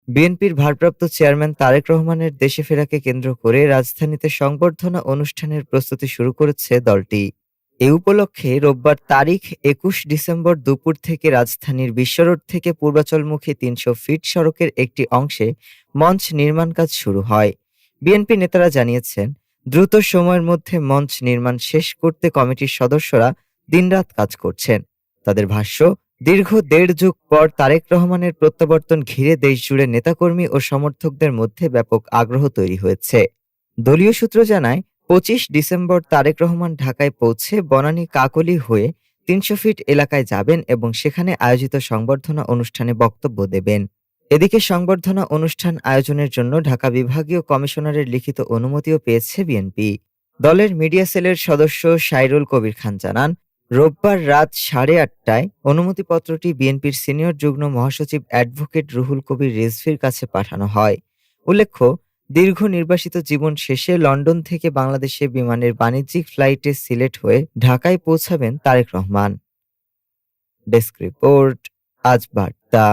বিএনপির ভারপ্রাপ্ত চেয়ারম্যান তারেক রহমানের দেশে ফেরাকে কেন্দ্র করে রাজধানীতে সংবর্ধনা অনুষ্ঠানের প্রস্তুতি শুরু করেছে দলটি। এ উপলক্ষে রোববার তারিখ ২১ ডিসেম্বর দুপুর থেকে রাজধানীর বিশ্বরোড থেকে পূর্বাচলমুখী ৩০০ ফিট সড়কের একটি অংশে মঞ্চ নির্মাণ কাজ শুরু হয়। বিএনপি নেতারা জানিয়েছেন, দ্রুত সময়ের মধ্যে মঞ্চ নির্মাণ শেষ করতে কমিটির সদস্যরা দিনরাত কাজ করছেন। তাদের ভাষ্য, দীর্ঘ ১.৫ যুগ পর তারেক রহমানের প্রত্যাবর্তন ঘিরে দেশজুড়ে নেতাকর্মী ও সমর্থকদের মধ্যে ব্যাপক আগ্রহ তৈরি হয়েছে। দলীয় সূত্র জানায়, ২৫ ডিসেম্বর তারেক রহমান ঢাকায় পৌঁছে বনানী কাকলী হয়ে ৩০০ ফিট এলাকায় যাবেন এবং সেখানে আয়োজিত সংবর্ধনা অনুষ্ঠানে বক্তব্য দেবেন। এদিকে সংবর্ধনা অনুষ্ঠান আয়োজনের জন্য ঢাকা বিভাগীয় কমিশনারের লিখিত অনুমতিও পেয়েছে বিএনপি। দলের মিডিয়া সেলের সদস্য সাইরুল কবির খান জানান, রোববার রাত 8:30টায় অনুমতিপত্রটি বিএনপির সিনিয়র যুগ্ম মহাসচিব অ্যাডভোকেট রুহুল কবির রিজভীর কাছে পাঠানো হয়। উল্লেখ্য, দীর্ঘ নির্বাসিত জীবন শেষে লন্ডন থেকে বাংলাদেশে বিমানের বাণিজ্যিক ফ্লাইটে সিলেট হয়ে ঢাকায় পৌঁছাবেন তারেক রহমান। ডেস্ক রিপোর্ট, আজ বার্তা।